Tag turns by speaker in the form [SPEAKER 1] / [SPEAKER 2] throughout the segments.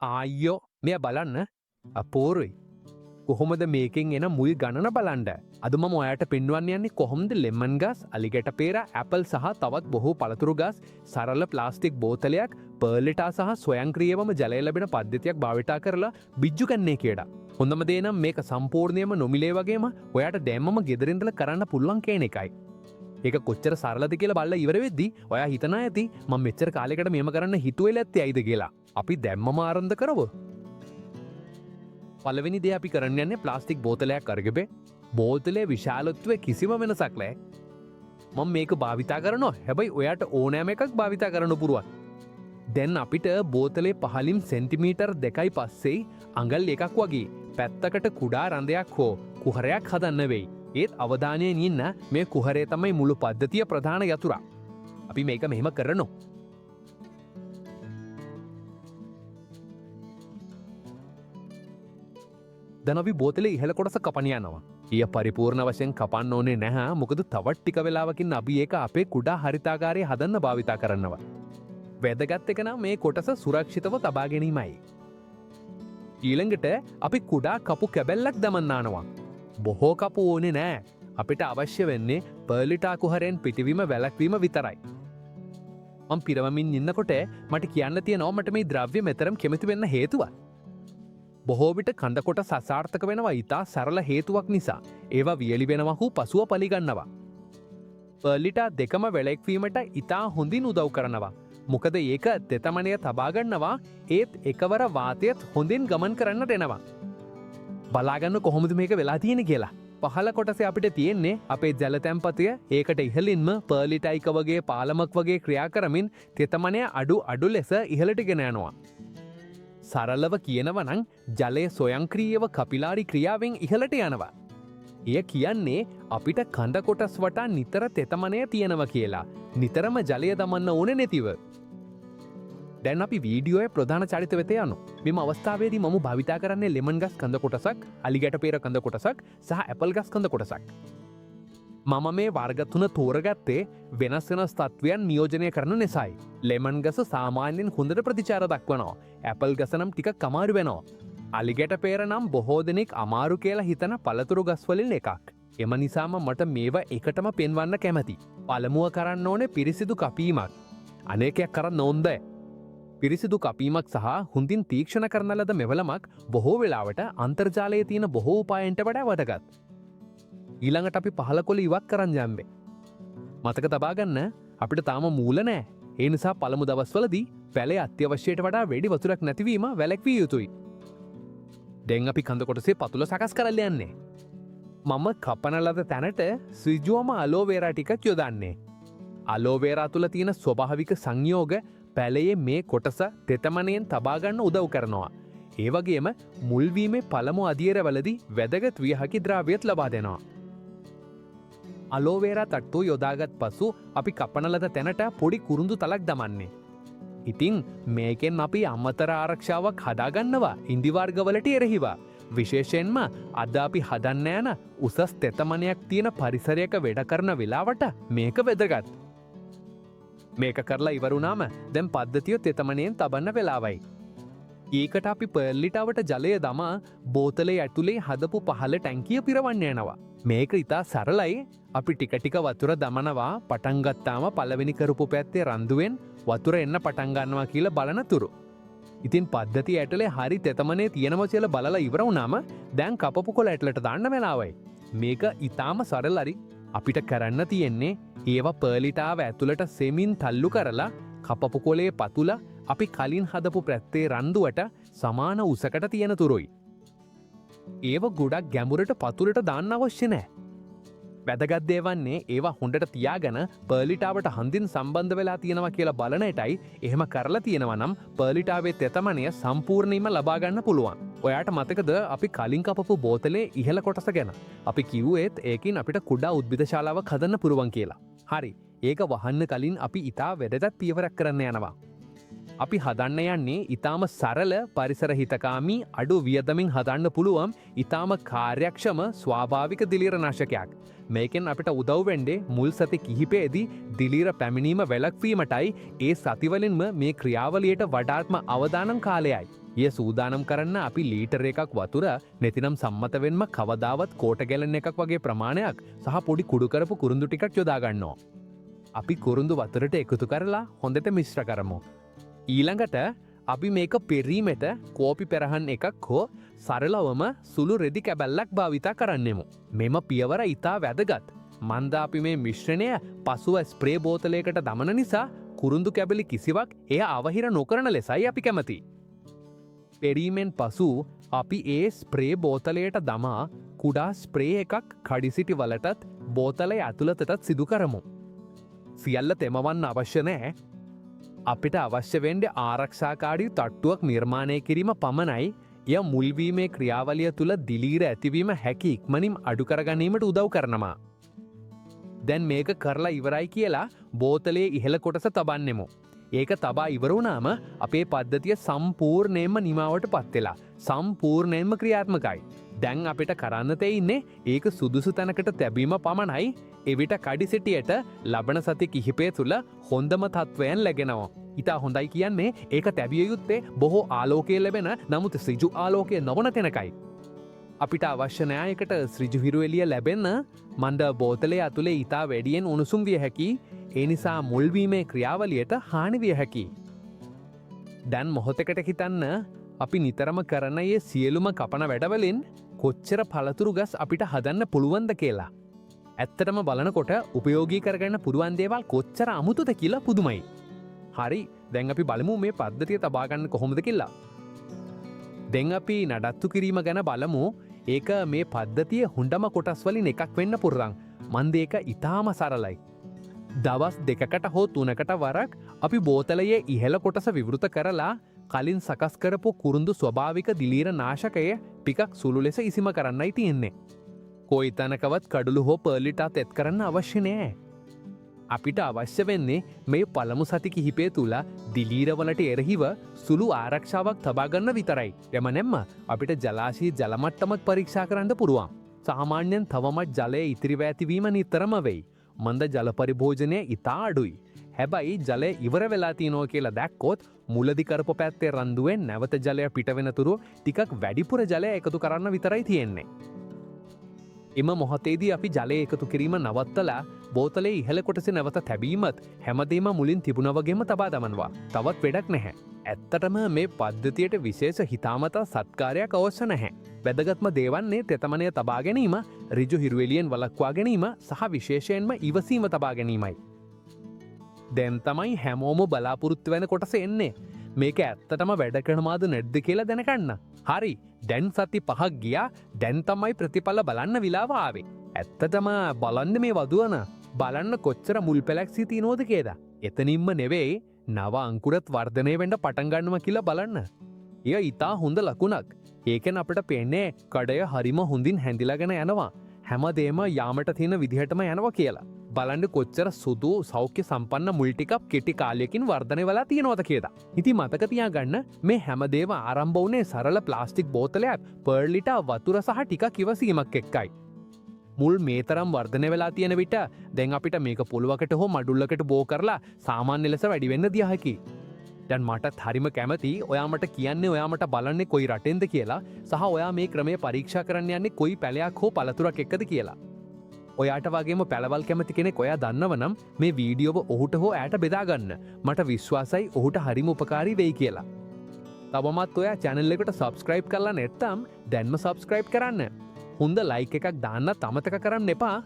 [SPEAKER 1] ආයෝ මෙය බලන්න අපෝරුයි කොහොමද මේකෙන් එන මුල් ගණන බලන්ඩ අදම ඔයට පෙන්වන්න යන්නේ කොහොමද ලෙමන් ගස් අලිගැට පේර ඇපල් සහ තවත් බොහෝ පළතුරු ගස් සරල ප්ලාස්ටික් බෝතලයක් පර්ලිටා සහ ස්වයංක්‍රියවම ජලය ලැබෙන පද්ධතියක් භාවිතා කරලා බිජ්ජු කන්නේ කියඩ හොඳම දේනම් මේක සම්පූර්ණයම නොමිලේ වගේම ඔයාට දැම්මම ගෙදරින්දල කරන්න පුල්ලන් කියන එකයි ඒක කොච්චර සරලද කියලා බල්ල ඉවර වෙද්දී ඔයා හිතනා ඇති මම මෙච්චර කාලයකට මේම කරන්න හිතුවෙල ඇත්තේ ඇයිද කියලා අපි දැම්මම ආරම්භ කරව පළවෙනි දේ අපි කරන්න යන්නේ ප්ලාස්ටික් බෝතලයක් අරගෙබේ බෝතලේ විශාලත්වය කිසිම වෙනසක් නෑ මම මේක භාවිතා කරනවා හැබැයි ඔයාට ඕනෑම එකක් භාවිතා කරන්න පුරුවන් දැන් අපිට බෝතලේ පහලින් සෙන්ටිමීටර් 2.5 අඟල් එකක් වගේ පැත්තකට කුඩා රඳයක් හෝ කුහරයක් හදන්න වෙයි ඒත් අවධානයෙන් ඉන්න මේ කුහරේ තමයි මුළු පද්ධතිය ප්‍රධාන යතුරා අපි මේක මෙහෙම කරනවා දැන් අපි බෝතලේ ඉහළ කොටස කපන යනවා. ඊය පරිපූර්ණ වශයෙන් කපන්න ඕනේ නැහැ. මොකද තවත් ටික වෙලාවකින් අපි ඒක අපේ කුඩා හරිතාගාරයේ හදන්න භාවිතා කරනවා. වැදගත් එක නම් මේ කොටස සුරක්ෂිතව තබා ගැනීමයි. ඊළඟට අපි කුඩා කපු කැබැල්ලක් දමන්නානවා. බොහෝ කපු ඕනේ නැහැ. අපිට අවශ්‍ය වෙන්නේ පර්ලිටා කුහරෙන් පිටවීම වැළැක්වීම විතරයි. මම පිරවමින් ඉන්නකොට මට කියන්න තියෙනවා මට මේ ද්‍රව්‍ය මෙතරම් කැමති වෙන්න හේතුව. බොහෝ විට කඳකොට සසාර්ථක වෙනවා ඉතා සරල හේතුවක් නිසා ඒවා වියලි වෙනවා හු පසුව පලිගන්නවා. පර්ලිටා දෙකම වැළැක්වීමට ඉතා හොඳින් උදව් කරනවා. මොකද ඒක දෙතමනය තබාගන්නවා ඒත් එකවර වාතයත් හොඳින් ගමන් කරන්න දෙනවා. බලාගන්න කොහොමද මේක වෙලා තියෙන කියලා. පහළ කොටසේ අපිට තියෙන්නේ අපේ ජල තැන්පතය ඒකට ඉහලින්ම පර්ලිටයික වගේ පාලමක් වගේ ක්‍රියා කරමින් තෙතමනය අඩු ලෙස ඉහලට ගෙන යනවා. සරලව කියනවනං ජලය සොයංක්‍රීයව කපිලාරි ක්‍රියාවෙන් ඉහලට යනවා. එය කියන්නේ අපිට කඳ කොටස් වටා නිතර තෙතමනය තියෙනව කියලා. නිතරම ජලය දමන්න ඕන නැතිව. දැන් අපි වීඩියෝය ප්‍රධාන චරිත වෙත යනු. මෙම අවස්ථාවේදී මම භාවිතා කරන්නේ ලෙමන් ගස් කඳ කොටසක්, අලිගැට පේර කඳ කොටසක් සහ ඇපල් ගස් කඳ කොටසක්. මම මේ වර්ග තුන තෝරගත්තේ වෙනස් වෙනස් තත්වයන් නියෝජනය කරන නිසායි. ලෙමන් ගස සාමාන්‍යයෙන් හොඳට ප්‍රතිචාර දක්වනවා. ඇපල් ගස නම් ටිකක් අමාරු වෙනවා. අලිගැට පේර නම් බොහෝ දෙනෙක් අමාරු කියලා හිතන පළතුරු ගස් වලින් එකක්. එම නිසාම මට මේවා එකටම පෙන්වන්න කැමැති. පළමුව කරන්න ඕනේ පිරිසිදු කපීමක්. අනේකයක් කරන්න ඕන්ද? පිරිසිදු කපීමක් සහ හොඳින් තීක්ෂණ කරන ලද මෙවලමක් බොහෝ වෙලාවට අන්තර්ජාලයේ තියෙන බොහෝ උපායන්ට වඩා වැදගත්. ඊළඟට අපි පහළ කොළ ඉවත් කරන්න යන්නේ. මතක තබාගන්න අපිට තාම මූල නෑ. ඒ නිසා පළමු දවස්වලදී පැලේ අත්‍යවශ්‍යයට වඩා වැඩි වතුරක් නැතිවීම වැළැක්විය යුතුයි. දැන් අපි කඳ කොටසේ පතුල සකස් කරලා යන්නේ. මම කපන ලද තැනට සිජුවම අලෝවේරා ටිකක් යොදන්නේ. අලෝවේරා තුල තියෙන ස්වභාවික සංයෝග පැලයේ මේ කොටස තෙතමනයෙන් තබාගන්න උදව් කරනවා. ඒ වගේම මුල්වීමේ පළමු අදියරවලදී වැදගත් විය හැකි ද්‍රව්‍යත් ලබා දෙනවා. අලෝවේරා තට්ටුව යොදාගත් පසු අපි කපන ලද තැනට පොඩි කුරුඳු තලක් දමන්නේ. ඉතින් මේකෙන් අපි අමතර ආරක්ෂාවක් හදාගන්නවා ඉන්දිවර්ගවලට එරෙහිවා. විශේෂයෙන්ම අද අපි හදන්න යන උසස් තෙතමනයක් තියෙන පරිසරයක වැඩ කරන වෙලාවට මේක වැදගත්. මේක කරලා ඉවරුනාම දැන් පද්ධතිය තෙතමනයෙන් තබන්න වෙලාවයි. ඒකට අපි පර්ලිටාවට ජලය දමා බෝතලේ ඇතුලේ හදපු පහළ ටැංකිය පිරවන්න යනවා. මේක ඉතා සරලයි. අපි ටික ටික වතුර දමනවා පටන් ගත්තාම පළවෙනි කරපු පැත්තේ රන්දුවෙන් වතුර එන්න පටන් ගන්නවා කියලා බලනතුරු. ඉතින් පද්ධතිය ඇතුලේ හරි තෙතමනේ තියෙනවා කියලා බලලා ඉවර වුණාම දැන් කපපු කොළ ඇතුලට දාන්න වෙලාවයි. මේක ඉතාම සරලයි. අපිට කරන්න තියෙන්නේ ඒවා පර්ලිටාව ඇතුලට සෙමින් තල්ලු කරලා කපපු කොළේ පතුල අපි කලින් හදපු පැත්තේ රන්දුවට සමාන උසකට තියෙන තුරුයි. ඒව ගොඩක් ගැඹුරට පතුලට දාන්න අවශ්‍ය නෑ. වැදගත් දේ වන්නේ ඒවා හොඳට තියාගෙන පර්ලිටාවට හඳින් සම්බන්ධ වෙලා තියෙනවා කියලා බලන එකයි. එහෙම කරලා තියෙනවා නම් පර්ලිටාවේ තෙතමනය සම්පූර්ණයෙන්ම ලබා ගන්න පුළුවන්. ඔයාට මතකද අපි කලින් කපපු බෝතලේ ඉහළ කොටස ගැන? අපි කිව්වේත් ඒකින් අපිට කුඩා උද්භිද ශාලාවක් හදන්න පුළුවන් කියලා. හරි. ඒක වහන්න කලින් අපි ඉතා වැදගත් පියවරක් කරන්න යනවා. අපි හදන්න යන්නේ ඉතාම සරල පරිසර හිතකාමී අඩු වියදමින් හදන්න පුළුවන් ඉතාම කාර්යක්ෂම ස්වාභාවික දිලීර නාශකයක්. මේකෙන් අපිට උදව් වෙන්නේ මුල් සති කිහිපයේදී දිලීර පැමිණීම වැළැක්වීමටයි ඒ සතිවලින්ම මේ ක්‍රියාවලියට වඩාත්ම අවදානම් කාලයයි. ඒ සූදානම් කරන්න අපි ලීටර එකක් වතුර නැතිනම් සම්මතවෙන්ම කවදාවත් කෝට ගැලන එකක් වගේ ප්‍රමාණයක් සහ පොඩි කුඩුකරපු කුරුඳු ටිකක් යොදාගන්නවා. අපි කුරුඳු වතුරට එකතු කරලා හොඳට මිශ්‍ර කරමු. ඊළඟට අපි මේක පෙරීමට කෝපි පෙරහන් එකක් හෝ සරලවම සුළු රෙදි කැබැල්ලක් භාවිතා කරන්නෙමු. මෙම පියවර ඉතා වැදගත්. මන්ද අපි මේ මිශ්‍රණය පසුව ස්ප්‍රේ බෝතලයකට දමන නිසා කුරුඳු කැබලි කිසිවක් එය අවහිර නොකරන ලෙසයි අපි කැමති. පෙරීමෙන් පසු අපි ඒ ස්ප්‍රේ බෝතලයට දමා කුඩා ස්ප්‍රේ එකක් කඩිසිටි වලටත් බෝතලය ඇතුළතටත් සිදු කරමු. සියල්ල තෙමවන්න අවශ්‍ය නෑ. අපිට අවශ්‍යවෙන්ඩ ආරක්ෂාකාඩී තට්ටුවක් නිර්මාණය කිරීම පමණයි එය මුල්වීමේ ක්‍රියාවලිය තුළ දිලීර ඇතිවීම හැකි ඉක්මනින් අඩුකරගැනීමට උදව් කරනවා. දැන් මේක කරලා ඉවරයි කියලා බෝතලයේ ඉහළ කොටස තබන්නෙමු. ඒක තබා ඉවරුණාම අපේ පද්ධතිය සම්පූර්ණයෙන්ම නිමාවට පත්වෙලා සම්පූර්ණයෙන්ම ක්‍රියාත්මකයි. දැන් අපිට කරන්න තෙයින්නේ ඒක සුදුසු තැනකට තැබීම පමණයි. එවිට කඩිසිටියට ලබන සති කිහිපය තුළ හොඳම තත්ත්වයන් ලැගෙනවා. ඉතා හොඳයි කියන්නේ ඒක තැබිය යුත්තේ බොහෝ ආලෝකය ලැබෙන නමුත් සිජු ආලෝකය නොවන තැනකයි. අපිට අවශ්‍යනයකට ශ්‍රිජුහිරු එලිය ලැබෙන්න මන්ද බෝතලේ අතුළේ ඉතා වැඩියෙන් උණුසුම් විය හැකි. ඒ නිසා මුල්වීමේ ක්‍රියාවලියට හානිවිය හැකි. දැන් මොහොතකට හිතන්න අපි නිතරම කරනයේ සියලුම කපන වැඩවලින් කොච්චර පළතුරු ගස් අපිට හදන්න පුළුවන්ද කියලා. ඇත්තටම බලනකොට උපයෝගී කරගන්න පුරුවන් දේවල් කොච්චර අමුතුද කියලා පුදුමයි. හරි දැන් අපි බලමු මේ පද්ධතිය තබාගන්න කොහොමද කියලා. දැන් අපි නඩත්තු කිරීම ගැන බලමු. ඒක මේ පද්ධතිය හොඳම කොටස් වලින් එකක් වෙන්න පුරුවන්. මන්ද ඒක ඉතාම සරලයි. දවස් 2කට හෝ 3කට වරක් අපි බෝතලයේ ඉහළ කොටස විවෘත කරලා කලින් සකස් කරපු කුරුඳු ස්වභාවික දිලීර නාශකය ටිකක් සුළු ලෙස ඉසිම කරන්නයි තියෙන්නේ. කොයි තැනකවත් කඩුළු හෝ පර්ලිටා තෙත් කරන්න අවශ්‍ය නෑ. අපිට අවශ්‍ය වෙන්නේ මේ පළමු සති කිහිපය තුළ දිලීරවලට එරහිව සුළු ආරක්ෂාවක් තබාගන්න විතරයි. එම නැම්ම අපිට ජලාශී ජලමට්ටමත් පරීක්ෂා කරන්න පුරුවන්. සාමාන්‍යයෙන් තවමත් ජලය ඉතිරිව ඇතිවීම නිතරම වෙයි. මන්ද ජල පරිභෝජනය ඉතා අඩුයි. හැබැයි ජලය ඉවර වෙලා තියනෝ කියලා දැක්කොත් මුලදි කරපු පැත්තේ රන්දුවෙන් නැවත ජලය පිටවෙනතුරු ටිකක් වැඩිපුර ජලය එකතු කරන්න විතරයි තියෙන්නේ. එම මොහොතේදී අපි ජලය එකතු කිරීම නවත්තලා බෝතලේ ඉහළ කොටසේ නැවත තැබීමත් හැමදේම මුලින් තිබුණ වගේම තබා දමනවා. තවත් වැඩක් නැහැ. ඇත්තටම මේ පද්ධතියට විශේෂ හිතාමතා සත්කාරයක් අවශ්‍ය නැහැ. වැදගත්ම දේවන්නේ තෙතමනය තබා ගැනීම, ඍජු හිරුවෙලියෙන් වළක්වා ගැනීම සහ විශේෂයෙන්ම ඉවසීම තබා ගැනීමයි. දැන් තමයි හැමෝම බලාපොරොත්තු වෙන කොටස එන්නේ. මේක ඇත්තටම වැඩ කරනවාද නැද්ද කියලා දැනගන්න. හරි. දැන් සති 5ක් ගියා. දැන් තමයි ප්‍රතිඵල බලන්න විලාව ආවේ. ඇත්තටම බලන්න මේ වදුවන. බලන්න කොච්චර මුල් පැලැක්සී තියනෝද කියලා. එතනින්ම නෙවෙයි නව අංකුරත් වර්ධනය වෙන්න පටන් ගන්නවා කියලා බලන්න. එය ඉතා හොඳ ලකුණක්. ඒකෙන් අපිට පේන්නේ කඩය හරිම හොඳින් හැඳිලාගෙන යනවා. හැමදේම යාමට තියෙන විදිහටම යනවා කියලා. බලන්න කොච්චර සුදු සෞඛ්‍ය සම්පන්න මුල් ටිකක් කෙටි කාලයකින් වර්ධනය වෙලා තියෙනවද කියලා. ඉතින් මතක තියාගන්න මේ හැමදේම ආරම්භ වුණේ සරල ප්ලාස්ටික් බෝතලයක් පර්ලිටා වතුර සහ ටිකක් ඉවසීමක් එක්කයි. මුල් මේ තරම් වර්ධනය වෙලා තියෙන විට දැන් අපිට මේක පොළොවකට හෝ මඩුල්ලකට බෝ කරලා සාමාන්‍ය ලෙස වැඩි වෙන්න දිය හැකියි. දැන් මටත් හරිම කැමති ඔයාමට කියන්නේ ඔයාමට බලන්නේ කොයි රටෙන්ද කියලා සහ ඔයා මේ ක්‍රමය පරීක්ෂා කරන්න යන්නේ කොයි පැලයක් හෝ පළතුරක් එක්කද කියලා. ඔයාට වගේම පැළවල් කැමති කෙනෙක් ඔයා දන්නව නම් මේ වීඩියෝව ඔහුට හෝ ඇයට බෙදාගන්න. මට විශ්වාසයි ඔහුට හරිම උපකාරී වෙයි කියලා. තවමත් ඔයා channel එකට subscribe කරලා නැත්නම් දැන්ම subscribe කරන්න. හොඳ like එකක් දාන්න අමතක කරන්න එපා.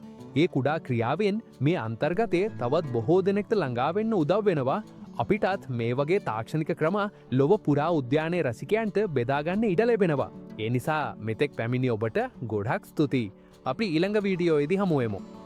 [SPEAKER 1] ඒ කුඩා ක්‍රියාවෙන් මේ අන්තර්ගතයේ තවත් බොහෝ දෙනෙක්ට ළඟා වෙන්න උදව් වෙනවා. අපිටත් මේ වගේ තාක්ෂණික ක්‍රම ලොව පුරා උද්‍යානයේ රසිකයන්ට බෙදාගන්න ඉඩ ලැබෙනවා. ඒ නිසා මෙතෙක් පැමිණි ඔබට ගොඩක් ස්තුතියි. අපි ඊළඟ වීඩියෝයේදී හමුවෙමු.